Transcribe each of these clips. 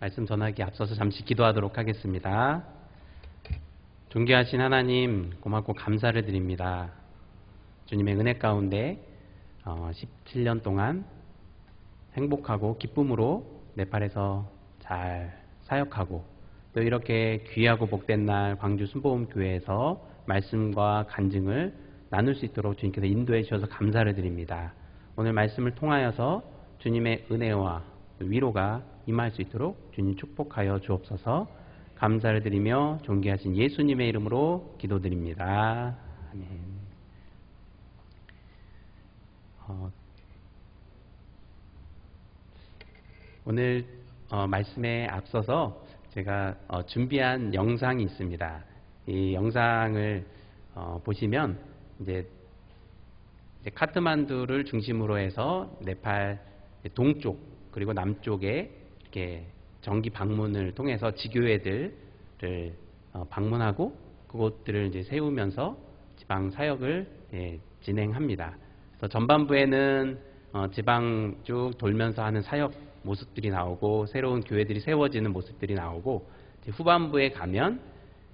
말씀 전하기 앞서서 잠시 기도하도록 하겠습니다. 존귀하신 하나님, 고맙고 감사를 드립니다. 주님의 은혜 가운데 17년 동안 행복하고 기쁨으로 네팔에서 잘 사역하고, 또 이렇게 귀하고 복된 날 광주 순복음교회에서 말씀과 간증을 나눌 수 있도록 주님께서 인도해 주셔서 감사를 드립니다. 오늘 말씀을 통하여서 주님의 은혜와 위로가 임할 수 있도록 주님 축복하여 주옵소서. 감사를 드리며 존귀하신 예수님의 이름으로 기도드립니다. 아멘. 오늘 말씀에 앞서서 제가 준비한 영상이 있습니다. 이 영상을 보시면 이제 카트만두를 중심으로 해서 네팔 동쪽 그리고 남쪽에 이렇게 정기 방문을 통해서 지교회들을 방문하고 그곳들을 이제 세우면서 지방 사역을 진행합니다. 그래서 전반부에는 지방 쭉 돌면서 하는 사역 모습들이 나오고 새로운 교회들이 세워지는 모습들이 나오고, 이제 후반부에 가면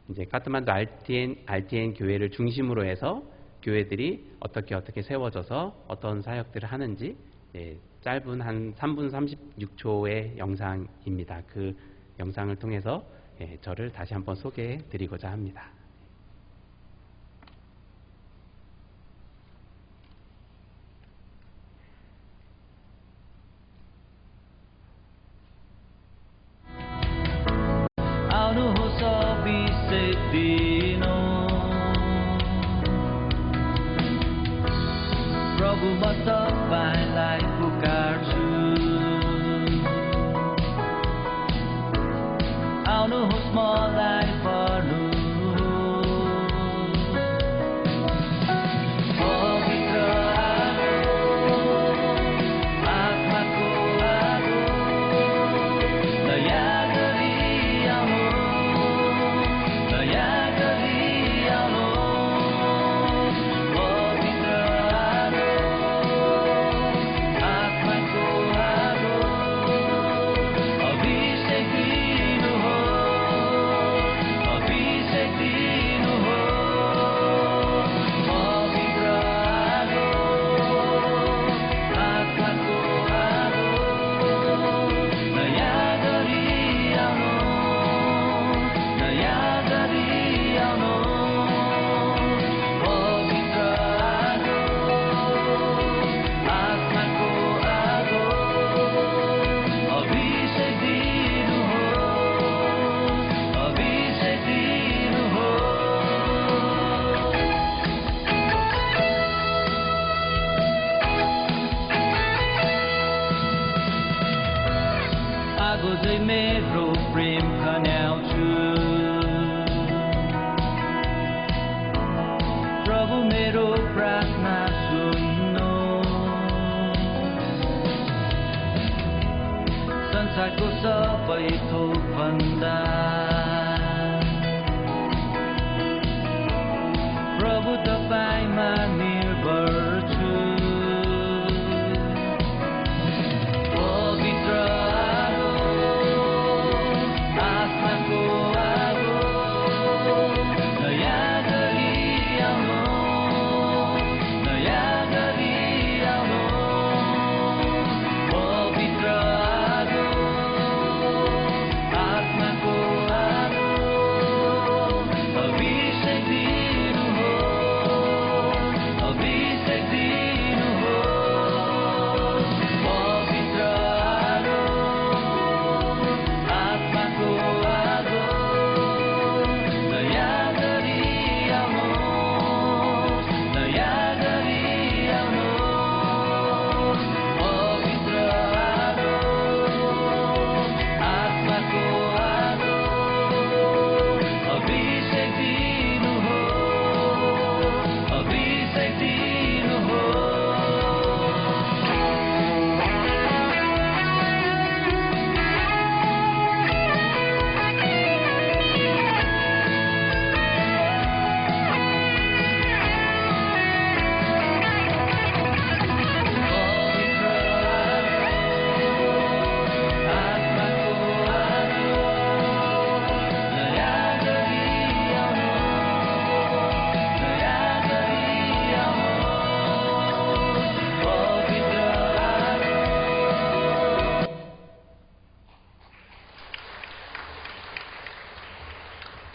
이제 카트만두 RTN 교회를 중심으로 해서 교회들이 어떻게 세워져서 어떤 사역들을 하는지 짧은 한 3분 36초의 영상입니다. 그 영상을 통해서 저를 다시 한번 소개해 드리고자 합니다.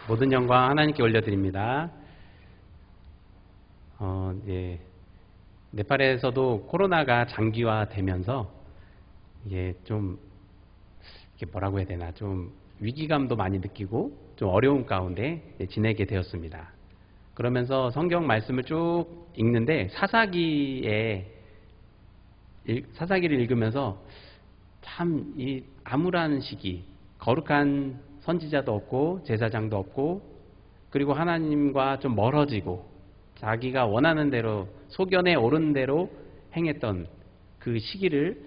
모든 영광 하나님께 올려드립니다. 예, 네팔에서도 코로나가 장기화되면서 이게 좀 이게 뭐라고 해야 되나 좀 위기감도 많이 느끼고 좀 어려운 가운데 지내게 되었습니다. 그러면서 성경 말씀을 쭉 읽는데 사사기를 읽으면서 참 이 암울한 시기, 거룩한 선지자도 없고 제사장도 없고 그리고 하나님과 좀 멀어지고 자기가 원하는 대로 소견에 오른 대로 행했던 그 시기를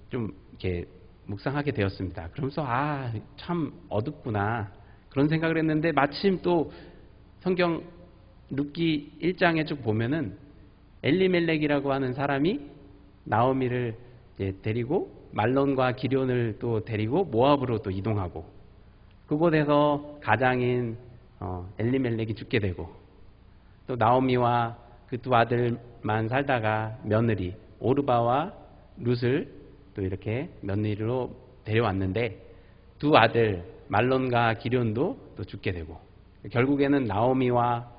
좀 이렇게 묵상하게 되었습니다. 그러면서 참 어둡구나 그런 생각을 했는데 마침 또 성경 룻기 1장에 쭉 보면은 엘리멜렉이라고 하는 사람이 나오미를 데리고 말론과 기럐을 또 데리고 모압으로 또 이동하고 그곳에서 가장인 엘리멜렉이 죽게 되고 또 나오미와 그 두 아들만 살다가 며느리 오르바와 룻을 또 이렇게 며느리로 데려왔는데 두 아들 말론과 기럐도 또 죽게 되고 결국에는 나오미와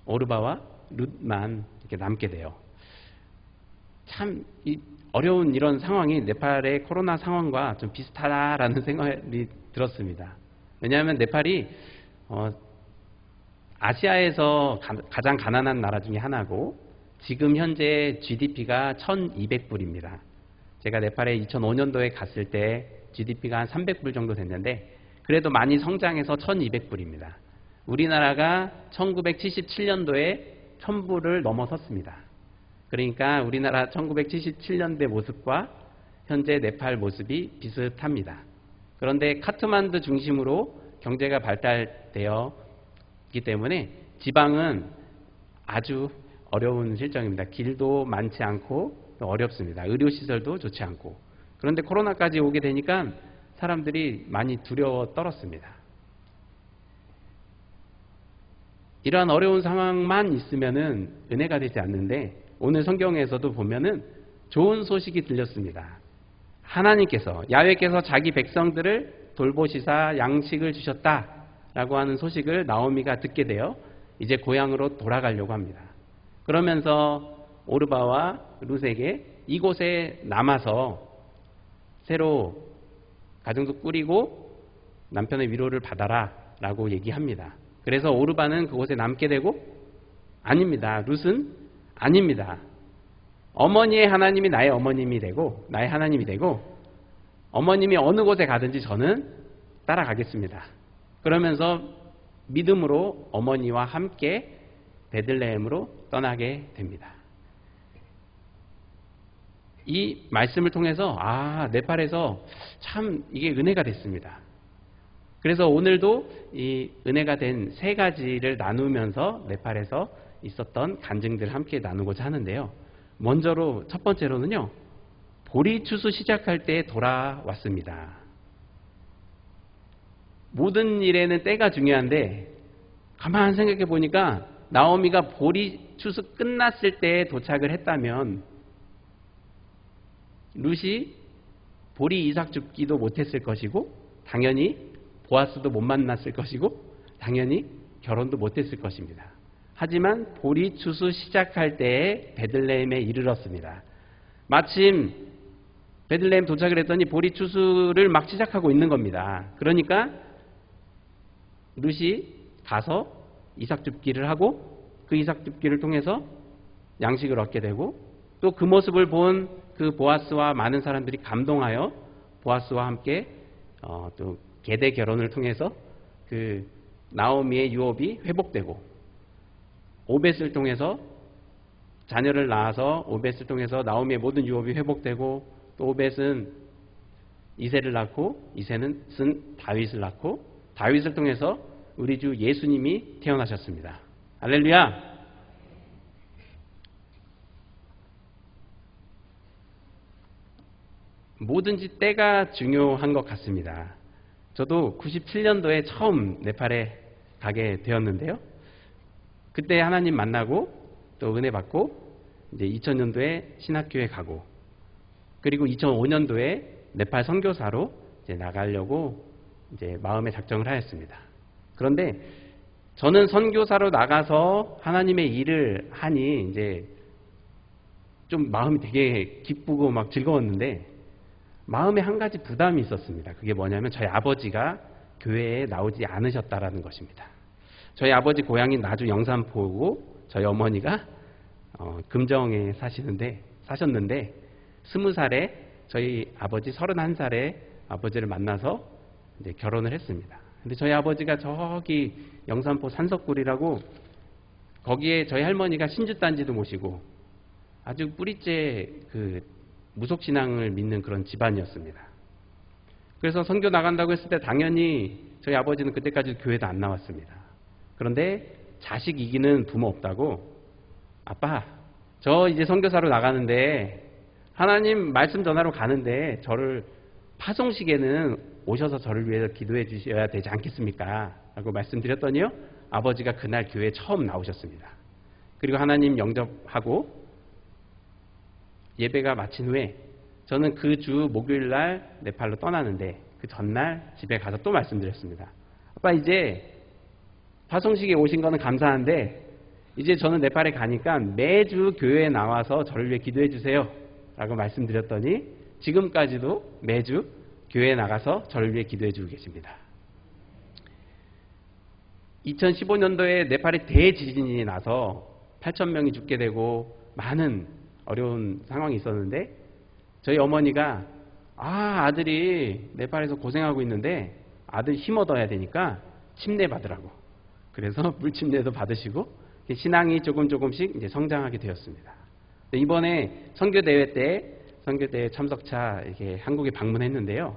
오르바와 룻만 이렇게 남게 돼요. 참 이 어려운 이런 상황이 네팔의 코로나 상황과 좀 비슷하다라는 생각이 들었습니다. 왜냐하면 네팔이 아시아에서 가장 가난한 나라 중에 하나고 지금 현재 GDP가 1200불입니다. 제가 네팔에 2005년도에 갔을 때 GDP가 한 300불 정도 됐는데 그래도 많이 성장해서 1200불입니다. 우리나라가 1977년도에 1000불을 넘어섰습니다. 그러니까 우리나라 1977년대 모습과 현재 네팔 모습이 비슷합니다. 그런데 카트만두 중심으로 경제가 발달되어 있기 때문에 지방은 아주 어려운 실정입니다. 길도 많지 않고 또 어렵습니다. 의료시설도 좋지 않고. 그런데 코로나까지 오게 되니까 사람들이 많이 두려워 떨었습니다. 이러한 어려운 상황만 있으면은 은혜가 되지 않는데 오늘 성경에서도 보면은 좋은 소식이 들렸습니다. 하나님께서 야훼께서 자기 백성들을 돌보시사 양식을 주셨다라고 하는 소식을 나오미가 듣게 되어 이제 고향으로 돌아가려고 합니다. 그러면서 오르바와 룻에게 이곳에 남아서 새로 가정도 꾸리고 남편의 위로를 받아라 라고 얘기합니다. 그래서 오르바는 그곳에 남게 되고 아닙니다. 룻은 아닙니다. 어머니의 하나님이 나의 어머님이 되고 나의 하나님이 되고 어머님이 어느 곳에 가든지 저는 따라가겠습니다. 그러면서 믿음으로 어머니와 함께 베들레헴으로 떠나게 됩니다. 이 말씀을 통해서 네팔에서 참 이게 은혜가 됐습니다. 그래서 오늘도 이 은혜가 된 세 가지를 나누면서 네팔에서 있었던 간증들을 함께 나누고자 하는데요. 먼저로 첫 번째로는요. 보리 추수 시작할 때 돌아왔습니다. 모든 일에는 때가 중요한데 가만 생각해 보니까 나오미가 보리 추수 끝났을 때 도착을 했다면 룻이 보리 이삭 줍기도 못했을 것이고 당연히 보아스도 못 만났을 것이고 당연히 결혼도 못했을 것입니다. 하지만 보리 추수 시작할 때에 베들레헴에 이르렀습니다. 마침 베들레헴 도착을 했더니 보리 추수를 막 시작하고 있는 겁니다. 그러니까 룻이 가서 이삭 줍기를 하고 그 이삭 줍기를 통해서 양식을 얻게 되고 또 그 모습을 본 그 보아스와 많은 사람들이 감동하여 보아스와 함께 또 계대 결혼을 통해서 그 나오미의 유업이 회복되고 오벳을 통해서 자녀를 낳아서 오벳을 통해서 나오미의 모든 유업이 회복되고 또 오벳은 이새를 낳고 이새는 쓴 다윗을 낳고 다윗을 통해서 우리 주 예수님이 태어나셨습니다. 할렐루야. 뭐든지 때가 중요한 것 같습니다. 저도 97년도에 처음 네팔에 가게 되었는데요. 그때 하나님 만나고 또 은혜 받고 이제 2000년도에 신학교에 가고 그리고 2005년도에 네팔 선교사로 이제 나가려고 이제 마음에 작정을 하였습니다. 그런데 저는 선교사로 나가서 하나님의 일을 하니 이제 좀 마음이 되게 기쁘고 막 즐거웠는데 마음에 한 가지 부담이 있었습니다. 그게 뭐냐면 저희 아버지가 교회에 나오지 않으셨다라는 것입니다. 저희 아버지 고향인 나주 영산포고 저희 어머니가 금정에 사셨는데 20살에 저희 아버지 31살에 아버지를 만나서 이제 결혼을 했습니다. 근데 저희 아버지가 저기 영산포 산석굴이라고 거기에 저희 할머니가 신주단지도 모시고 아주 뿌리째 그 무속신앙을 믿는 그런 집안이었습니다. 그래서 선교 나간다고 했을 때 당연히 저희 아버지는 그때까지 교회도 안 나왔습니다. 그런데 자식 이기는 부모 없다고 아빠 저 이제 선교사로 나가는데 하나님 말씀 전하러 가는데 저를 파송식에는 오셔서 저를 위해서 기도해 주셔야 되지 않겠습니까? 라고 말씀드렸더니요. 아버지가 그날 교회에 처음 나오셨습니다. 그리고 하나님 영접하고 예배가 마친 후에 저는 그 주 목요일날 네팔로 떠나는데 그 전날 집에 가서 또 말씀드렸습니다. 아빠 이제 파송식에 오신 거는 감사한데 이제 저는 네팔에 가니까 매주 교회에 나와서 저를 위해 기도해 주세요. 라고 말씀드렸더니 지금까지도 매주 교회에 나가서 저를 위해 기도해 주고 계십니다. 2015년도에 네팔에 대지진이 나서 8,000명이 죽게 되고 많은 어려운 상황이 있었는데 저희 어머니가 아들이 네팔에서 고생하고 있는데 아들 힘 얻어야 되니까 침례 받으라고 그래서 물침례도 받으시고 신앙이 조금씩 이제 성장하게 되었습니다. 이번에 선교대회 때 선교대회 참석차 이렇게 한국에 방문했는데요.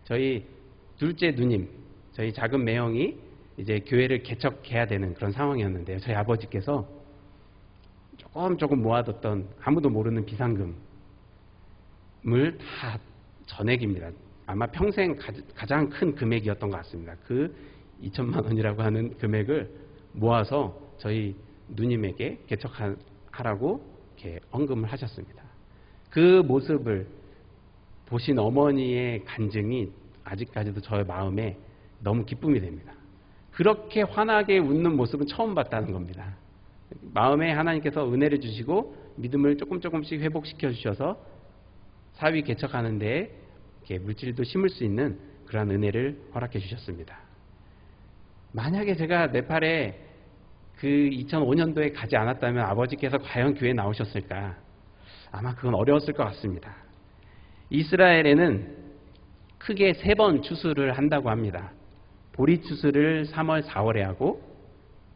저희 둘째 누님, 저희 작은 매형이 이제 교회를 개척해야 되는 그런 상황이었는데요. 저희 아버지께서 조금 모아뒀던 아무도 모르는 비상금을 다 전액입니다. 아마 평생 가장 큰 금액이었던 것 같습니다. 그 2천만 원이라고 하는 금액을 모아서 저희 누님에게 개척하라고 이렇게 헌금을 하셨습니다. 그 모습을 보신 어머니의 간증이 아직까지도 저의 마음에 너무 기쁨이 됩니다. 그렇게 환하게 웃는 모습은 처음 봤다는 겁니다. 마음에 하나님께서 은혜를 주시고 믿음을 조금씩 회복시켜 주셔서 사위 개척하는 데 이렇게 물질도 심을 수 있는 그러한 은혜를 허락해 주셨습니다. 만약에 제가 네팔에 그 2005년도에 가지 않았다면 아버지께서 과연 교회에 나오셨을까? 아마 그건 어려웠을 것 같습니다. 이스라엘에는 크게 3번 추수를 한다고 합니다. 보리 추수를 3월, 4월에 하고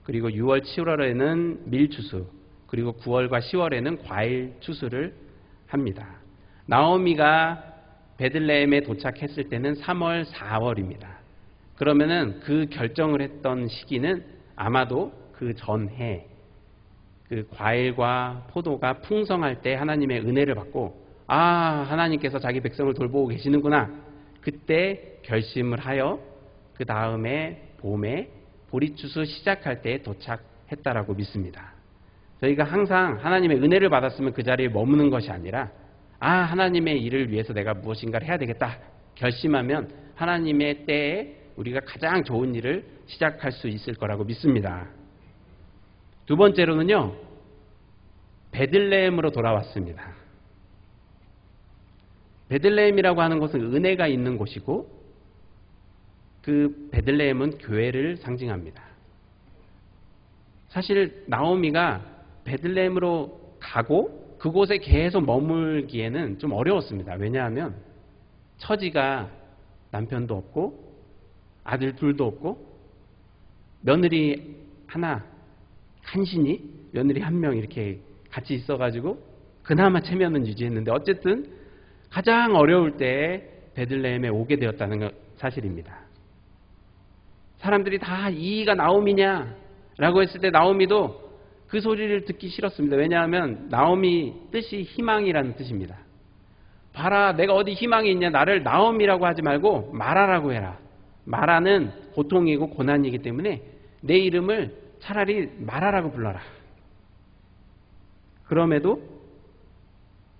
그리고 6월, 7월에는 밀 추수 그리고 9월과 10월에는 과일 추수를 합니다. 나오미가 베들레헴에 도착했을 때는 3월, 4월입니다. 그러면은 그 결정을 했던 시기는 아마도 그 전해 그 과일과 포도가 풍성할 때 하나님의 은혜를 받고 하나님께서 자기 백성을 돌보고 계시는구나. 그때 결심을 하여 그 다음에 봄에 보리추수 시작할 때 도착했다라고 믿습니다. 저희가 항상 하나님의 은혜를 받았으면 그 자리에 머무는 것이 아니라 하나님의 일을 위해서 내가 무엇인가를 해야 되겠다 결심하면 하나님의 때에 우리가 가장 좋은 일을 시작할 수 있을 거라고 믿습니다. 두 번째로는요, 베들레헴으로 돌아왔습니다. 베들레헴이라고 하는 곳은 은혜가 있는 곳이고 그 베들레헴은 교회를 상징합니다. 사실 나오미가 베들레헴으로 가고 그곳에 계속 머물기에는 좀 어려웠습니다. 왜냐하면 처지가 남편도 없고 아들 둘도 없고 며느리 하나 간신히 며느리 한 명 이렇게 같이 있어가지고 그나마 체면은 유지했는데 어쨌든 가장 어려울 때 베들레헴에 오게 되었다는 사실입니다. 사람들이 다 이가 나오미냐 라고 했을 때 나오미도 그 소리를 듣기 싫었습니다. 왜냐하면 나오미 뜻이 희망이라는 뜻입니다. 봐라, 내가 어디 희망이 있냐. 나를 나오미라고 하지 말고 마라라고 해라. 마라는 고통이고 고난이기 때문에 내 이름을 차라리 마라라고 불러라. 그럼에도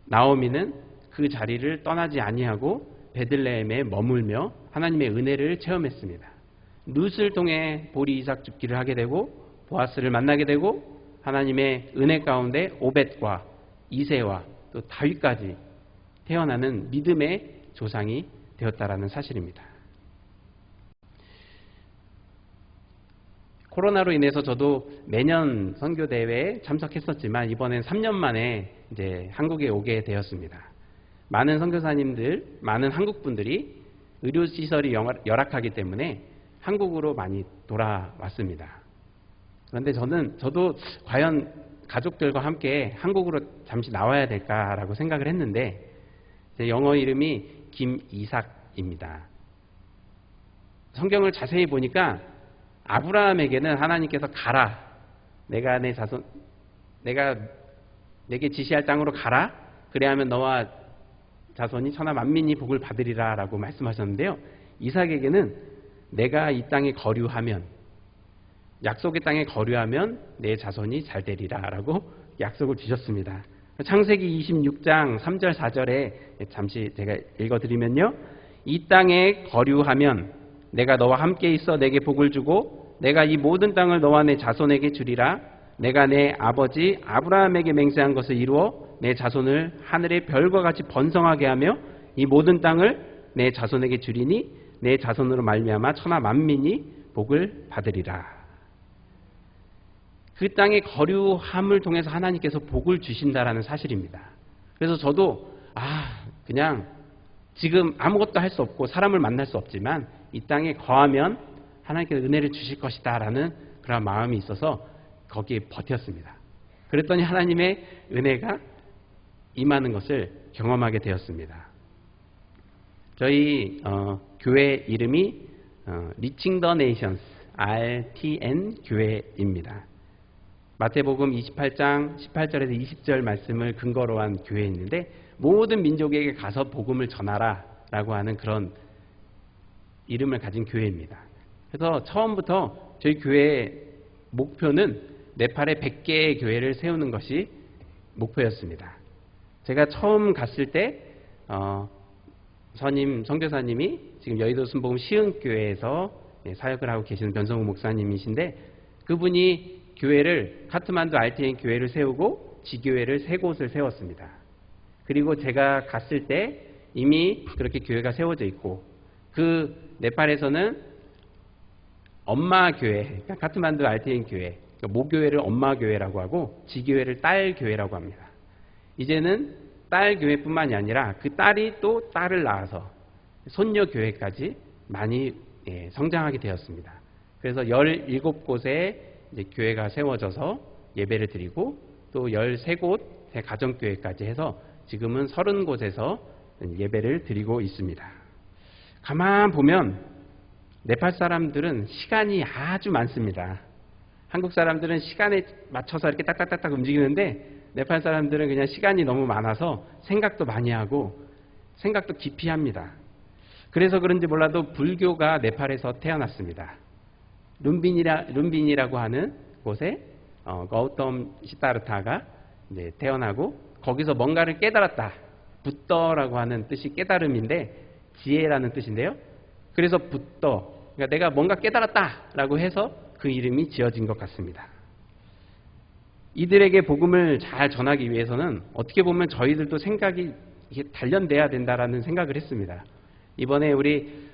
나오미는 그 자리를 떠나지 아니하고 베들레헴에 머물며 하나님의 은혜를 체험했습니다. 룻을 통해 보리 이삭 줍기를 하게 되고 보아스를 만나게 되고 하나님의 은혜 가운데 오벳과 이새와 또 다윗까지 태어나는 믿음의 조상이 되었다라는 사실입니다. 코로나로 인해서 저도 매년 선교대회에 참석했었지만 이번엔 3년 만에 이제 한국에 오게 되었습니다. 많은 선교사님들, 많은 한국분들이 의료시설이 열악하기 때문에 한국으로 많이 돌아왔습니다. 그런데 저도 과연 가족들과 함께 한국으로 잠시 나와야 될까라고 생각을 했는데 제 영어 이름이 김이삭입니다. 성경을 자세히 보니까 아브라함에게는 하나님께서 가라. 내가 내게 지시할 땅으로 가라. 그래야만 너와 자손이 천하 만민이 복을 받으리라 라고 말씀하셨는데요. 이삭에게는 내가 이 땅에 거류하면, 약속의 땅에 거류하면 내 자손이 잘 되리라 라고 약속을 주셨습니다. 창세기 26장 3절 4절에 잠시 제가 읽어드리면요. 이 땅에 거류하면 내가 너와 함께 있어 내게 복을 주고 내가 이 모든 땅을 너와 내 자손에게 주리라. 내가 내 아버지 아브라함에게 맹세한 것을 이루어 내 자손을 하늘의 별과 같이 번성하게 하며 이 모든 땅을 내 자손에게 주리니 내 자손으로 말미암아 천하 만민이 복을 받으리라. 그 땅의 거류함을 통해서 하나님께서 복을 주신다라는 사실입니다. 그래서 저도 그냥 지금 아무것도 할 수 없고 사람을 만날 수 없지만 이 땅에 거하면 하나님께서 은혜를 주실 것이다 라는 그런 마음이 있어서 거기에 버텼습니다. 그랬더니 하나님의 은혜가 임하는 것을 경험하게 되었습니다. 저희 교회 이름이 Reaching the Nations RTN 교회입니다. 마태복음 28장 18절에서 20절 말씀을 근거로 한 교회인데 모든 민족에게 가서 복음을 전하라 라고 하는 그런 이름을 가진 교회입니다. 그래서 처음부터 저희 교회의 목표는 네팔에 100개의 교회를 세우는 것이 목표였습니다. 제가 처음 갔을 때 선교사님이 지금 여의도 순복음 시흥교회에서 사역을 하고 계시는 변성우 목사님이신데 그분이 교회를 카트만두 RTN 교회를 세우고 지교회를 3곳을 세웠습니다. 그리고 제가 갔을 때 이미 그렇게 교회가 세워져 있고 그 네팔에서는 엄마 교회, 그러니까 카트만두 RTN 교회, 그러니까 모교회를 엄마 교회라고 하고 지교회를 딸 교회라고 합니다. 이제는 딸 교회뿐만이 아니라 그 딸이 또 딸을 낳아서 손녀 교회까지 많이 성장하게 되었습니다. 그래서 17곳에 이제 교회가 세워져서 예배를 드리고 또 13곳의 가정교회까지 해서 지금은 30곳에서 예배를 드리고 있습니다. 가만 보면 네팔 사람들은 시간이 아주 많습니다. 한국 사람들은 시간에 맞춰서 이렇게 딱딱딱딱 움직이는데 네팔 사람들은 그냥 시간이 너무 많아서 생각도 많이 하고 생각도 깊이 합니다. 그래서 그런지 몰라도 불교가 네팔에서 태어났습니다. 룸빈이라고 하는 곳에 거우텀 시타르타가 이제 태어나고 거기서 뭔가를 깨달았다. 붓더라고 하는 뜻이 깨달음인데 지혜라는 뜻인데요. 그래서 붓더, 그러니까 내가 뭔가 깨달았다라고 해서 그 이름이 지어진 것 같습니다. 이들에게 복음을 잘 전하기 위해서는 어떻게 보면 저희들도 생각이 단련돼야 된다라는 생각을 했습니다. 이번에 우리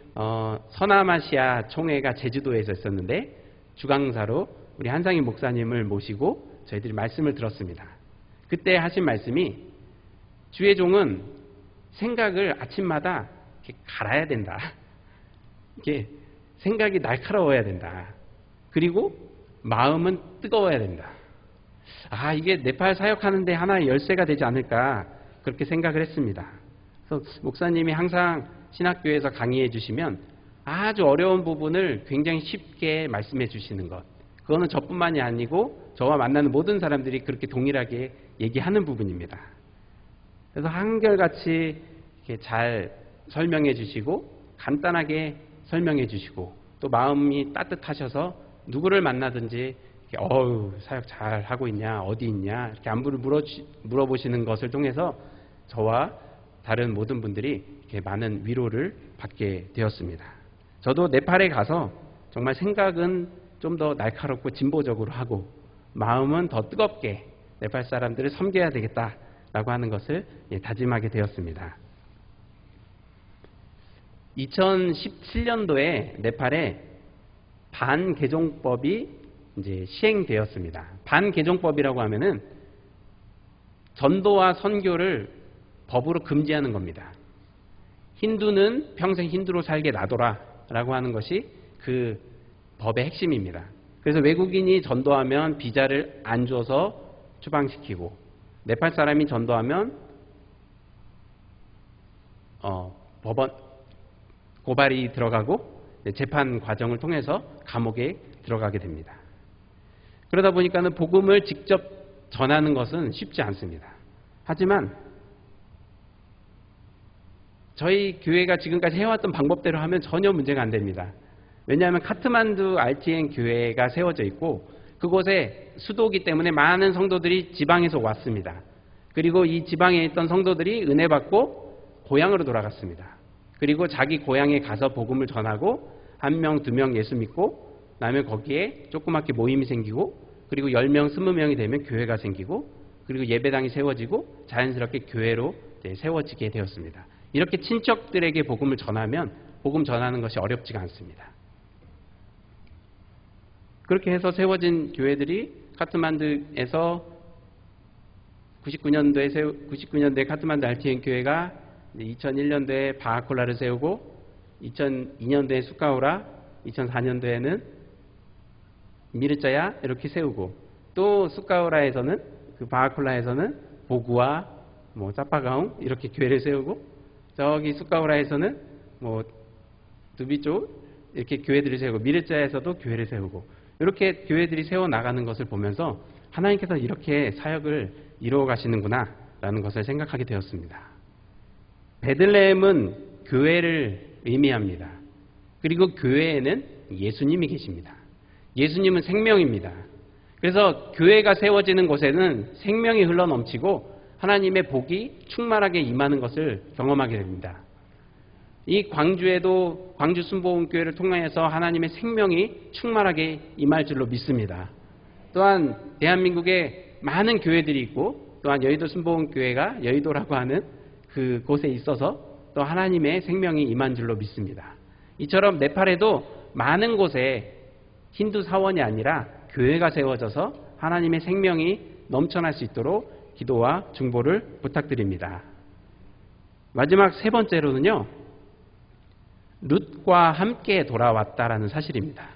서남아시아 총회가 제주도에서 있었는데 주강사로 우리 한상희 목사님을 모시고 저희들이 말씀을 들었습니다. 그때 하신 말씀이 주의 종은 생각을 아침마다 이렇게 갈아야 된다. 이게 생각이 날카로워야 된다. 그리고 마음은 뜨거워야 된다. 이게 네팔 사역하는데 하나의 열쇠가 되지 않을까 그렇게 생각을 했습니다. 그래서 목사님이 항상 신학교에서 강의해 주시면 아주 어려운 부분을 굉장히 쉽게 말씀해 주시는 것. 그거는 저뿐만이 아니고 저와 만나는 모든 사람들이 그렇게 동일하게 얘기하는 부분입니다. 그래서 한결같이 이렇게 잘 설명해 주시고 간단하게 설명해 주시고 또 마음이 따뜻하셔서 누구를 만나든지 사역 잘 하고 있냐, 어디 있냐 이렇게 안부를 물어보시는 것을 통해서 저와 다른 모든 분들이 이렇게 많은 위로를 받게 되었습니다. 저도 네팔에 가서 정말 생각은 좀 더 날카롭고 진보적으로 하고 마음은 더 뜨겁게 네팔 사람들을 섬겨야 되겠다라고 하는 것을 다짐하게 되었습니다. 2017년도에 네팔에 반개종법이 이제 시행되었습니다. 반개종법이라고 하면은 전도와 선교를 법으로 금지하는 겁니다. 힌두는 평생 힌두로 살게 놔둬라라고 하는 것이 그 법의 핵심입니다. 그래서 외국인이 전도하면 비자를 안 줘서 추방시키고, 네팔 사람이 전도하면 법원 고발이 들어가고 재판 과정을 통해서 감옥에 들어가게 됩니다. 그러다 보니까는 복음을 직접 전하는 것은 쉽지 않습니다. 하지만 저희 교회가 지금까지 해왔던 방법대로 하면 전혀 문제가 안 됩니다. 왜냐하면 카트만두 RTN 교회가 세워져 있고 그곳에 수도이기 때문에 많은 성도들이 지방에서 왔습니다. 그리고 이 지방에 있던 성도들이 은혜 받고 고향으로 돌아갔습니다. 그리고 자기 고향에 가서 복음을 전하고 1명, 2명 예수 믿고 그다음에 거기에 조그맣게 모임이 생기고 그리고 10명, 20명이 되면 교회가 생기고 그리고 예배당이 세워지고 자연스럽게 교회로 세워지게 되었습니다. 이렇게 친척들에게 복음을 전하면 복음 전하는 것이 어렵지가 않습니다. 그렇게 해서 세워진 교회들이 카트만두에서 99년도에 카트만두 RTN 교회가 2001년도에 바하콜라를 세우고 2002년도에 수카우라, 2004년도에는 미르자야 이렇게 세우고 또 수카우라에서는 그 바하콜라에서는 보구와 짜파가웅 이렇게 교회를 세우고 저기 수카우라에서는 두비 쪽 이렇게 교회들을 세우고 미르자에서도 교회를 세우고 이렇게 교회들이 세워 나가는 것을 보면서 하나님께서 이렇게 사역을 이루어 가시는구나 라는 것을 생각하게 되었습니다. 베들레헴은 교회를 의미합니다. 그리고 교회에는 예수님이 계십니다. 예수님은 생명입니다. 그래서 교회가 세워지는 곳에는 생명이 흘러넘치고 하나님의 복이 충만하게 임하는 것을 경험하게 됩니다. 이 광주에도 광주 순복음교회를 통해서 하나님의 생명이 충만하게 임할 줄로 믿습니다. 또한 대한민국에 많은 교회들이 있고 또한 여의도 순복음교회가 여의도라고 하는 그 곳에 있어서 또 하나님의 생명이 임한 줄로 믿습니다. 이처럼 네팔에도 많은 곳에 힌두 사원이 아니라 교회가 세워져서 하나님의 생명이 넘쳐날 수 있도록 기도와 중보를 부탁드립니다. 마지막 세 번째로는요, 룻과 함께 돌아왔다라는 사실입니다.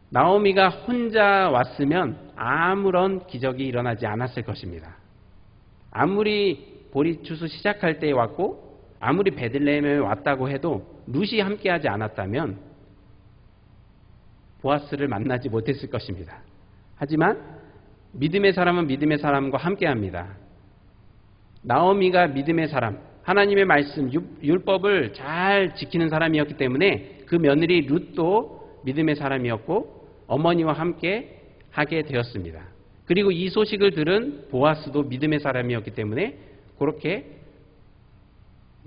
나오미가 혼자 왔으면 아무런 기적이 일어나지 않았을 것입니다. 아무리 보리추수 시작할 때에 왔고 아무리 베들레헴에 왔다고 해도 룻이 함께하지 않았다면 보아스를 만나지 못했을 것입니다. 하지만 믿음의 사람은 믿음의 사람과 함께합니다. 나오미가 믿음의 사람, 하나님의 말씀, 율법을 잘 지키는 사람이었기 때문에 그 며느리 룻도 믿음의 사람이었고 어머니와 함께 하게 되었습니다. 그리고 이 소식을 들은 보아스도 믿음의 사람이었기 때문에 그렇게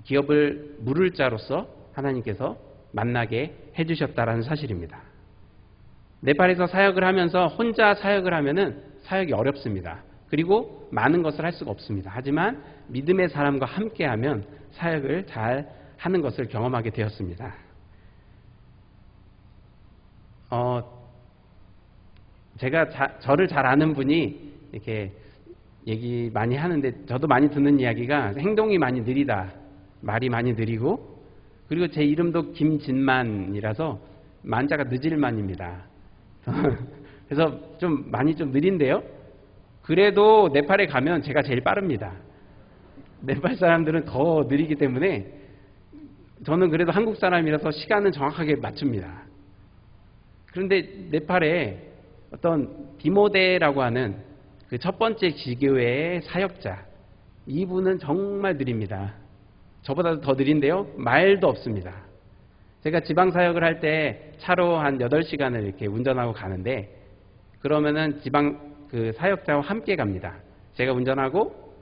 기업을 물을 자로서 하나님께서 만나게 해주셨다라는 사실입니다. 네팔에서 사역을 하면서 혼자 사역을 하면은 사역이 어렵습니다. 그리고 많은 것을 할 수가 없습니다. 하지만 믿음의 사람과 함께하면 사역을 잘 하는 것을 경험하게 되었습니다. 제가 저를 잘 아는 분이 이렇게 얘기 많이 하는데 저도 많이 듣는 이야기가 행동이 많이 느리다, 말이 많이 느리고 그리고 제 이름도 김진만이라서 만자가 늦을만입니다. 그래서 많이 느린데요. 그래도 네팔에 가면 제가 제일 빠릅니다. 네팔 사람들은 더 느리기 때문에 저는 그래도 한국 사람이라서 시간은 정확하게 맞춥니다. 그런데 네팔에 어떤 디모데라고 하는 그 첫 번째 지교회의 사역자, 이분은 정말 느립니다. 저보다도 더 느린데요. 말도 없습니다. 제가 지방 사역을 할 때 차로 한 8시간을 이렇게 운전하고 가는데 그러면은 지방 그 사역자와 함께 갑니다. 제가 운전하고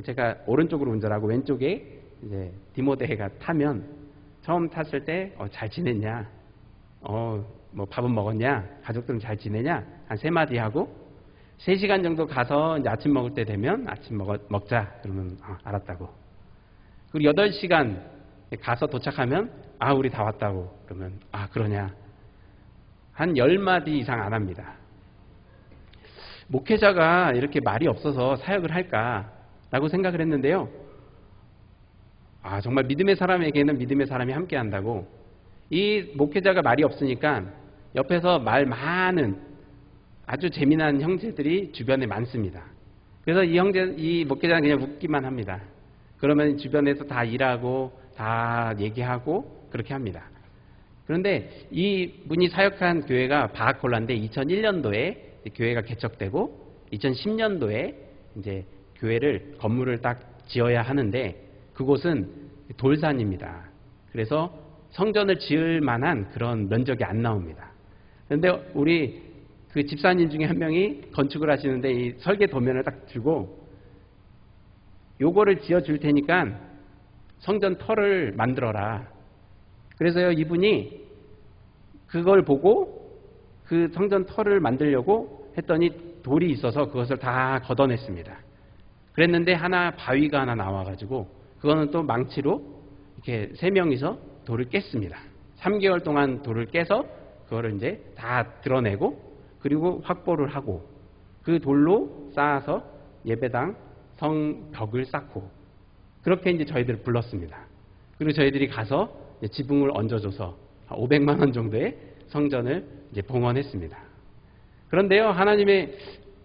제가 오른쪽으로 운전하고 왼쪽에 이제 디모데가 타면 처음 탔을 때 잘 지냈냐, 뭐 밥은 먹었냐, 가족들은 잘 지내냐 한 3마디 하고 3시간 정도 가서 이제 아침 먹을 때 되면 아침 먹자 그러면 알았다고. 그리고 8시간 가서 도착하면 우리 다 왔다고 그러면 그러냐. 한 10마디 이상 안 합니다. 목회자가 이렇게 말이 없어서 사역을 할까라고 생각을 했는데요. 정말 믿음의 사람에게는 믿음의 사람이 함께 한다고. 이 목회자가 말이 없으니까 옆에서 말 많은 아주 재미난 형제들이 주변에 많습니다. 그래서 이 목회자는 그냥 웃기만 합니다. 그러면 주변에서 다 일하고 다 얘기하고 그렇게 합니다. 그런데 이 분이 사역한 교회가 바하콜라인데 2001년도에 교회가 개척되고 2010년도에 이제 건물을 딱 지어야 하는데 그곳은 돌산입니다. 그래서 성전을 지을 만한 그런 면적이 안 나옵니다. 그런데 우리 그 집사님 중에 한 명이 건축을 하시는데 이 설계 도면을 딱 주고 요거를 지어 줄 테니까 성전 터를 만들어라. 그래서요, 이분이 그걸 보고 그 성전 터를 만들려고 했더니 돌이 있어서 그것을 다 걷어냈습니다. 그랬는데 바위가 하나 나와가지고 그거는 또 망치로 이렇게 3명이서 돌을 깼습니다. 3개월 동안 돌을 깨서 그거를 이제 다 드러내고 그리고 확보를 하고 그 돌로 쌓아서 예배당 성벽을 쌓고 그렇게 이제 저희들을 불렀습니다. 그리고 저희들이 가서 지붕을 얹어줘서 500만 원 정도의 성전을 이제 봉헌했습니다. 그런데요, 하나님의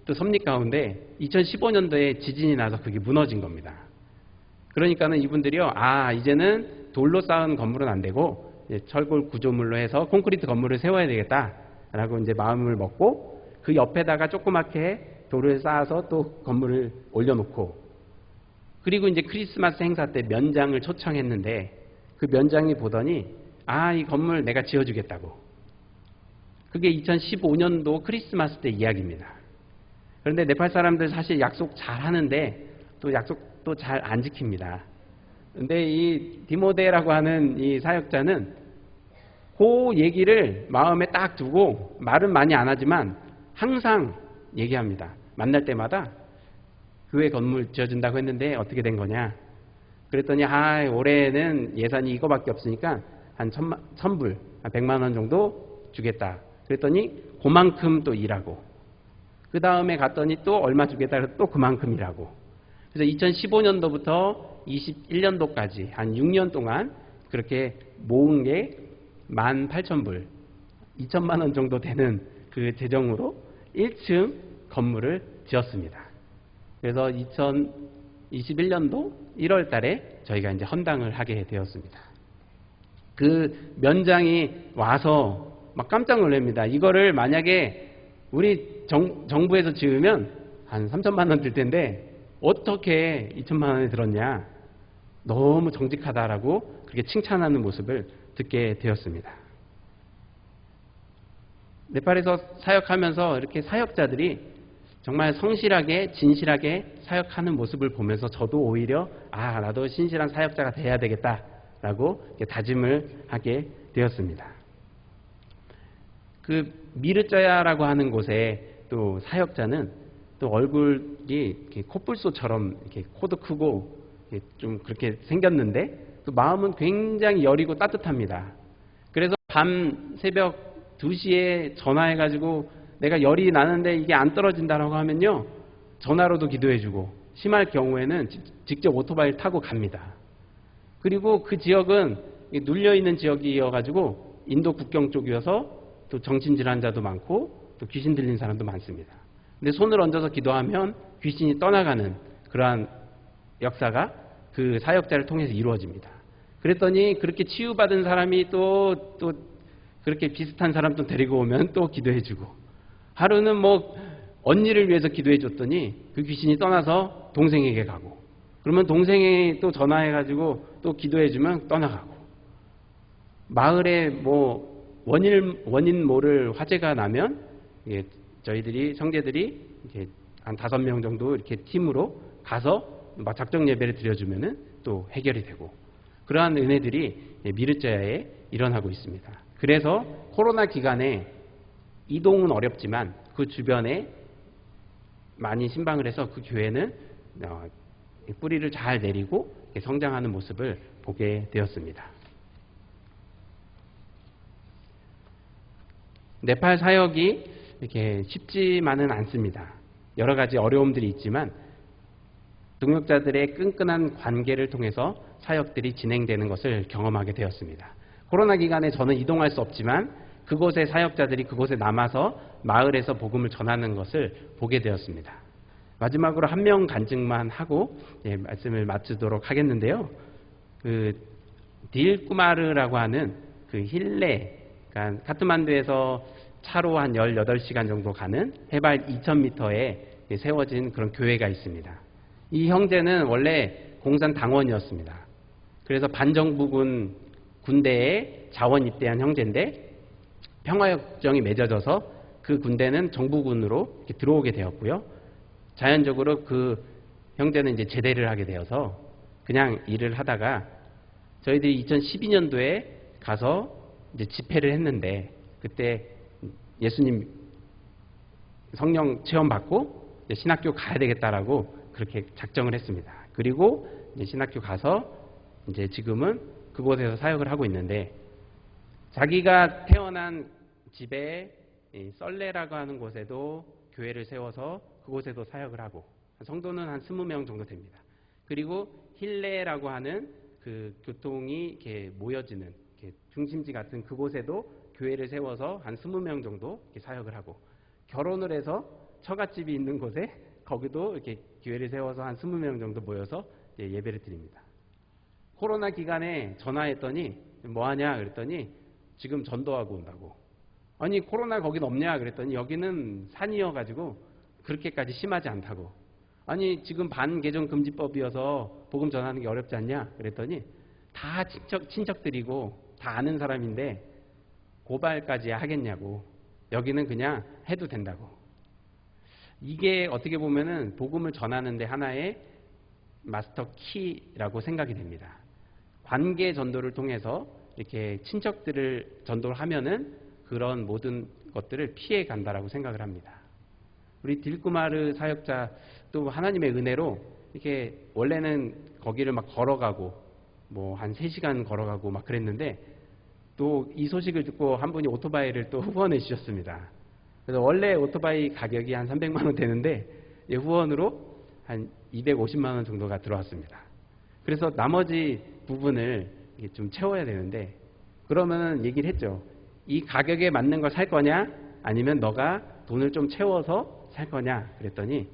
또 섭리 가운데 2015년도에 지진이 나서 그게 무너진 겁니다. 그러니까는 이분들이요, 이제는 돌로 쌓은 건물은 안 되고 철골 구조물로 해서 콘크리트 건물을 세워야 되겠다라고 이제 마음을 먹고 그 옆에다가 조그맣게 돌을 쌓아서 또 건물을 올려놓고 그리고 이제 크리스마스 행사 때 면장을 초청했는데 그 면장이 보더니 이 건물 내가 지어주겠다고. 그게 2015년도 크리스마스 때 이야기입니다. 그런데 네팔 사람들 사실 약속 잘 하는데 또 약속도 잘 안 지킵니다. 그런데 이 디모데라고 하는 이 사역자는 그 얘기를 마음에 딱 두고 말은 많이 안 하지만 항상 얘기합니다. 만날 때마다 교회 건물 지어준다고 했는데 어떻게 된 거냐. 그랬더니 올해는 예산이 이거밖에 없으니까 한 1,000불, 한 100만 원 정도 주겠다. 그랬더니 그만큼 또 일하고 그 다음에 갔더니 또 얼마 주겠다 그래서 또 그만큼 일하고 그래서 2015년도부터 21년도까지 한 6년 동안 그렇게 모은 게 18,000불, 2천만 원 정도 되는 그 재정으로 1층 건물을 지었습니다. 그래서 2021년도 1월 달에 저희가 이제 헌당을 하게 되었습니다. 그 면장이 와서 막 깜짝 놀랍니다. 이거를 만약에 우리 정부에서 지으면 한 3천만 원 들 텐데 어떻게 2천만 원이 들었냐. 너무 정직하다라고 그렇게 칭찬하는 모습을 듣게 되었습니다. 네팔에서 사역하면서 이렇게 사역자들이 정말 성실하게 진실하게 사역하는 모습을 보면서 저도 오히려 나도 신실한 사역자가 돼야 되겠다라고 다짐을 하게 되었습니다. 그 미르자야라고 하는 곳에 또 사역자는 또 얼굴이 이렇게 코뿔소처럼 이렇게 코도 크고 이렇게 좀 그렇게 생겼는데 또 마음은 굉장히 여리고 따뜻합니다. 그래서 밤 새벽 2시에 전화해가지고 내가 열이 나는데 이게 안 떨어진다라고 하면요 전화로도 기도해주고 심할 경우에는 직접 오토바이를 타고 갑니다. 그리고 그 지역은 눌려있는 지역이어가지고 인도 국경 쪽이어서 또 정신질환자도 많고 또 귀신 들린 사람도 많습니다. 근데 손을 얹어서 기도하면 귀신이 떠나가는 그러한 역사가 그 사역자를 통해서 이루어집니다. 그랬더니 그렇게 치유받은 사람이 또 그렇게 비슷한 사람 또 데리고 오면 또 기도해주고 하루는 뭐 언니를 위해서 기도해줬더니 그 귀신이 떠나서 동생에게 가고 그러면 동생이 또 전화해가지고 또 기도해주면 떠나가고 마을에 뭐 원인 모를 화재가 나면 저희들이 형제들이 이렇게 한 5명 정도 이렇게 팀으로 가서 막 작정 예배를 드려주면은 또 해결이 되고, 그러한 은혜들이 미르자야에 일어나고 있습니다. 그래서 코로나 기간에 이동은 어렵지만 그 주변에 많이 신방을 해서 그 교회는 뿌리를 잘 내리고 성장하는 모습을 보게 되었습니다. 네팔 사역이 이렇게 쉽지만은 않습니다. 여러 가지 어려움들이 있지만 동역자들의 끈끈한 관계를 통해서 사역들이 진행되는 것을 경험하게 되었습니다. 코로나 기간에 저는 이동할 수 없지만 그곳의 사역자들이 그곳에 남아서 마을에서 복음을 전하는 것을 보게 되었습니다. 마지막으로 한 명 간증만 하고 말씀을 마치도록 하겠는데요. 그 딜꾸마르라고 하는 그 힐레, 그러니까 카트만두에서 차로 한 18시간 정도 가는 해발 2000m에 세워진 그런 교회가 있습니다. 이 형제는 원래 공산 당원이었습니다. 그래서 반정부군 군대에 자원 입대한 형제인데 평화협정이 맺어져서 그 군대는 정부군으로 이렇게 들어오게 되었고요. 자연적으로 그 형제는 이제 제대를 하게 되어서 그냥 일을 하다가 저희들이 2012년도에 가서 이제 집회를 했는데 그때 예수님 성령 체험 받고 신학교 가야 되겠다라고 그렇게 작정을 했습니다. 그리고 이제 신학교 가서 이제 지금은 그곳에서 사역을 하고 있는데 자기가 태어난 집에 썰레라고 하는 곳에도 교회를 세워서 그곳에도 사역을 하고 성도는 한 20명 정도 됩니다. 그리고 힐레라고 하는 그 교통이 이렇게 모여지는 이렇게 중심지 같은 그곳에도 교회를 세워서 한 20명 정도 이렇게 사역을 하고 결혼을 해서 처갓집이 있는 곳에 거기도 이렇게 교회를 세워서 한 20명 정도 모여서 예배를 드립니다. 코로나 기간에 전화했더니 뭐 하냐 그랬더니 지금 전도하고 온다고. 아니 코로나 거긴 없냐 그랬더니 여기는 산이어가지고 그렇게까지 심하지 않다고. 아니 지금 반개정 금지법이어서 복음 전하는 게 어렵지 않냐 그랬더니 다 친척들이고 다 아는 사람인데 고발까지 하겠냐고. 여기는 그냥 해도 된다고. 이게 어떻게 보면은 복음을 전하는데 하나의 마스터 키라고 생각이 됩니다. 관계 전도를 통해서 이렇게 친척들을 전도를 하면은 그런 모든 것들을 피해 간다라고 생각을 합니다. 우리 딜꾸마르 사역자 또 하나님의 은혜로 이렇게 원래는 거기를 막 걸어가고 뭐 한 3시간 걸어가고 막 그랬는데 또 이 소식을 듣고 한 분이 오토바이를 또 후원해 주셨습니다. 그래서 원래 오토바이 가격이 한 300만 원 되는데 후원으로 한 250만 원 정도가 들어왔습니다. 그래서 나머지 부분을 좀 채워야 되는데 그러면 얘기를 했죠. 이 가격에 맞는 걸 살 거냐 아니면 너가 돈을 좀 채워서 살 거냐 그랬더니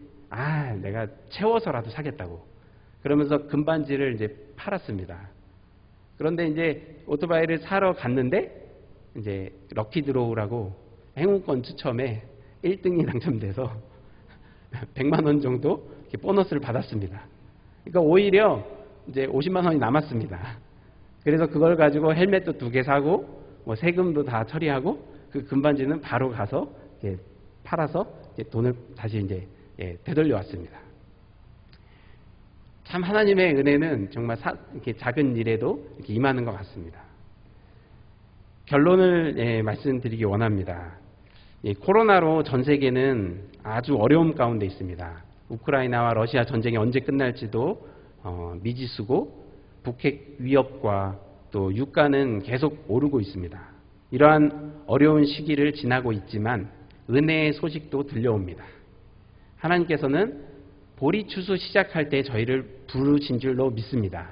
내가 채워서라도 사겠다고. 그러면서 금반지를 이제 팔았습니다. 그런데 이제 오토바이를 사러 갔는데 이제 럭키 드로우라고 행운권 추첨에 1등이 당첨돼서 100만 원 정도 이렇게 보너스를 받았습니다. 그러니까 오히려 이제 50만 원이 남았습니다. 그래서 그걸 가지고 헬멧도 2개 사고 뭐 세금도 다 처리하고 그 금반지는 바로 가서 이렇게 팔아서 이렇게 돈을 다시 이제 되돌려 왔습니다. 참 하나님의 은혜는 정말 이렇게 작은 일에도 이렇게 임하는 것 같습니다. 결론을 말씀드리기 원합니다. 코로나로 전 세계는 아주 어려움 가운데 있습니다. 우크라이나와 러시아 전쟁이 언제 끝날지도 미지수고 북핵 위협과 또 유가는 계속 오르고 있습니다. 이러한 어려운 시기를 지나고 있지만 은혜의 소식도 들려옵니다. 하나님께서는 보리 추수 시작할 때 저희를 부르신 줄로 믿습니다.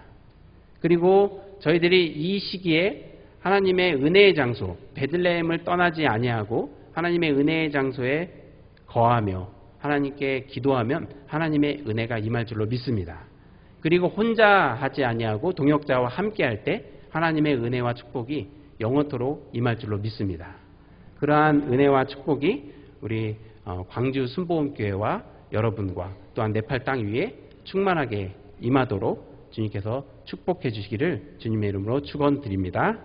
그리고 저희들이 이 시기에 하나님의 은혜의 장소 베들레헴을 떠나지 아니하고 하나님의 은혜의 장소에 거하며 하나님께 기도하면 하나님의 은혜가 임할 줄로 믿습니다. 그리고 혼자 하지 아니하고 동역자와 함께 할 때 하나님의 은혜와 축복이 영원토록 임할 줄로 믿습니다. 그러한 은혜와 축복이 우리 광주 순복음교회와 여러분과 또한 네팔 땅 위에 충만하게 임하도록 주님께서 축복해 주시기를 주님의 이름으로 축원드립니다.